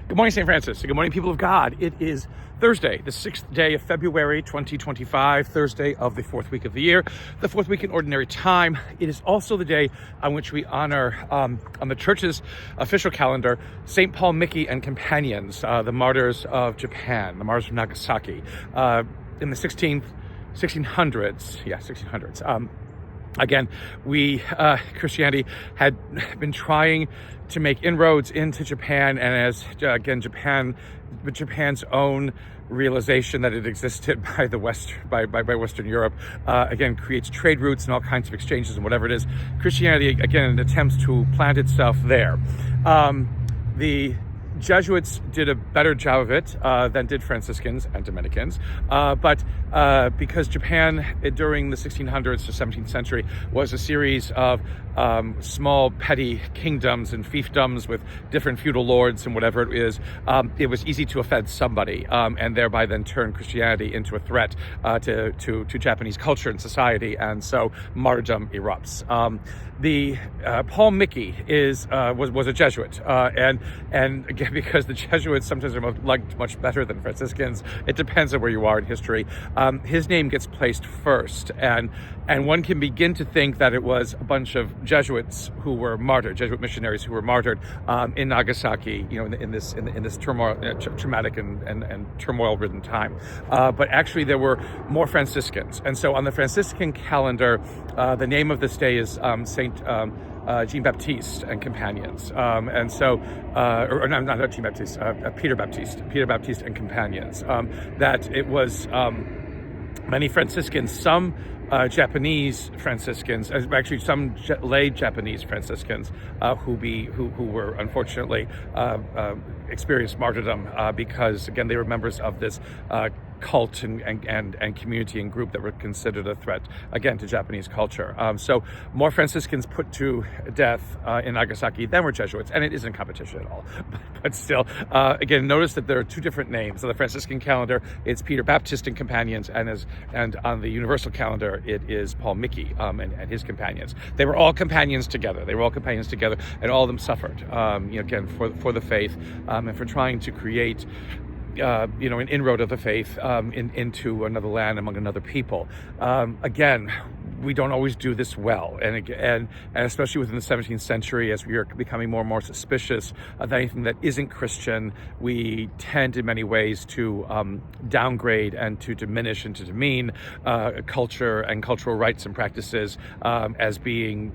Good morning, St. Francis. Good morning, people of God. It is Thursday, the 6th day of February, 2025, Thursday of the fourth week of the year, the fourth week in Ordinary Time. It is also the day on which we honor, on the Church's official calendar, St. Paul, Miki, and companions, the Martyrs of Japan, the Martyrs of Nagasaki, in the 1600s. Again, Christianity had been trying to make inroads into Japan, and as Japan's own realization that it existed by Western Europe, creates trade routes and all kinds of exchanges and whatever it is. Christianity, again, attempts to plant itself there. The Jesuits did a better job of it than did Franciscans and Dominicans, but because Japan during the 1600s to 17th century was a series of small petty kingdoms and fiefdoms with different feudal lords and whatever it is, it was easy to offend somebody and thereby then turn Christianity into a threat to Japanese culture and society, and so martyrdom erupts. Paul Miki was a Jesuit, and again, because the Jesuits sometimes are liked much better than Franciscans, it depends on where you are in history. His name gets placed first, and one can begin to think that it was a bunch of Jesuits who were martyred, Jesuit missionaries who were martyred in Nagasaki, in this turmoil, traumatic and turmoil-ridden time. But actually, there were more Franciscans, and so on the Franciscan calendar, the name of this day is Saint Jean-Baptiste and companions, and so, not Jean-Baptiste, Peter Baptiste and companions. That it was many Franciscans, some Japanese Franciscans, actually some lay Japanese Franciscans, who were unfortunately experienced martyrdom because, again, they were members of this cult and community and group that were considered a threat, again, to Japanese culture. So more Franciscans put to death in Nagasaki than were Jesuits, and it isn't competition at all. But still, again, notice that there are two different names. On the Franciscan calendar, it's Peter Baptiste and companions, and on the universal calendar, it is Paul Miki and his companions. They were all companions together. And all of them suffered, again, for the faith, and for trying to create an inroad of the faith into another land among another people. Again, we don't always do this well, and especially within the 17th century, as we are becoming more and more suspicious of anything that isn't Christian, we tend in many ways to downgrade and to diminish and to demean culture and cultural rites and practices as being,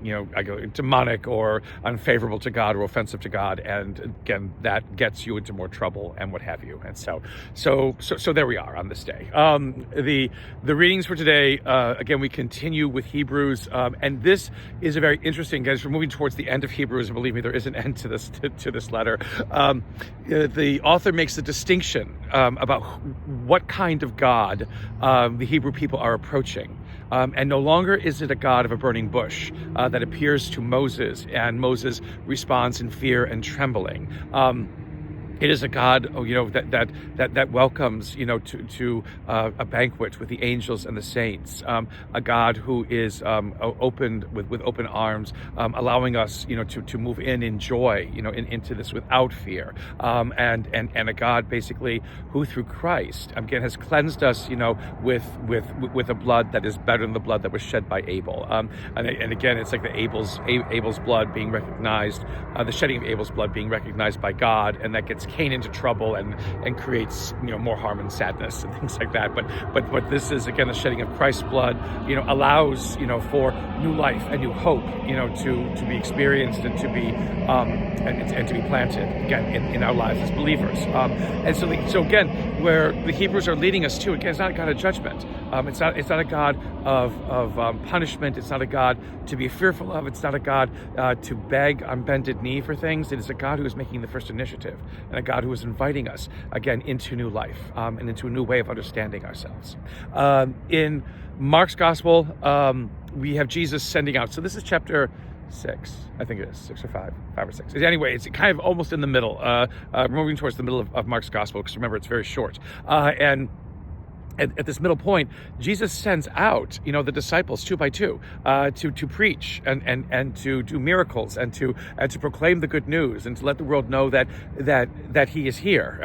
demonic or unfavorable to God or offensive to God, and again, that gets you into more trouble and what have you. And so there we are on this day. The readings for today, again, we continue with Hebrews, and this is a very interesting, guys. We're moving towards the end of Hebrews, and believe me, there is an end to this letter. The author makes a distinction about what kind of God the Hebrew people are approaching. And no longer is it a God of a burning bush that appears to Moses, and Moses responds in fear and trembling. It is a God, that welcomes, to a banquet with the angels and the saints. A God who is opened with open arms, allowing us, to move in joy, into this without fear. And a God basically who through Christ again has cleansed us, with a blood that is better than the blood that was shed by Abel. And again, it's like Abel's blood being recognized, the shedding of Abel's blood being recognized by God, and that gets Cain into trouble and creates more harm and sadness and things like that. But this is again the shedding of Christ's blood, allows for new life and new hope, to be experienced and to be and to be planted again in our lives as believers. And so again, where the Hebrews are leading us to, again, it's not a God of judgment. It's not a God of punishment. It's not a God to be fearful of. It's not a God to beg on bended knee for things. It is a God who is making the first initiative, and a God who is inviting us again into new life and into a new way of understanding ourselves. In Mark's gospel, we have Jesus sending out. So this is chapter 6, I think it is 6 or 5 or 6. Anyway, it's kind of almost in the middle, moving towards the middle of Mark's gospel, because remember, it's very short. at this middle point, Jesus sends out, the disciples two by two, to preach and to do miracles and to proclaim the good news and to let the world know that He is here.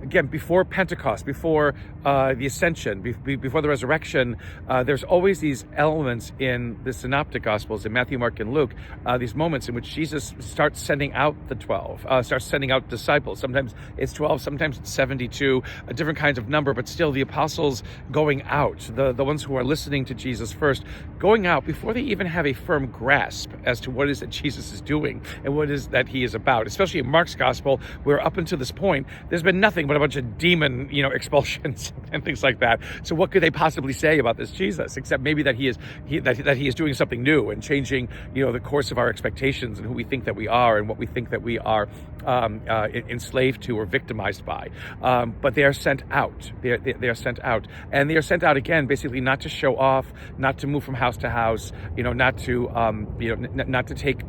Again, before Pentecost, before the Ascension, before the resurrection, there's always these elements in the Synoptic Gospels, in Matthew, Mark, and Luke, these moments in which Jesus starts sending out the 12, starts sending out disciples. Sometimes it's 12, sometimes it's 72, a different kinds of number, but still the apostles going out, the ones who are listening to Jesus first, going out before they even have a firm grasp as to what it is that Jesus is doing and what it is that He is about. Especially in Mark's gospel, where up until this point, there's been nothing but a bunch of demon, expulsions and things like that. So what could they possibly say about this Jesus, except maybe that he is doing something new and changing, the course of our expectations and who we think that we are and what we think that we are enslaved to or victimized by. But they are sent out. They are sent out. And they are sent out again, basically not to show off, not to move from house to house, not to not to take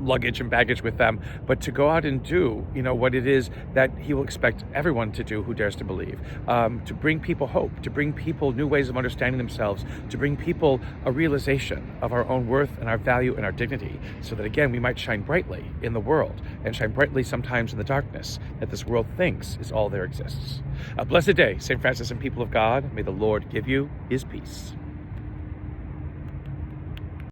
luggage and baggage with them, but to go out and do what it is that He will expect everyone to do who dares to believe, to bring people hope, to bring people new ways of understanding themselves, to bring people a realization of our own worth and our value and our dignity, so that again we might shine brightly in the world and shine brightly sometimes in the darkness that this world thinks is all there exists. A blessed day, St. Francis and people of God. May the Lord give you His peace.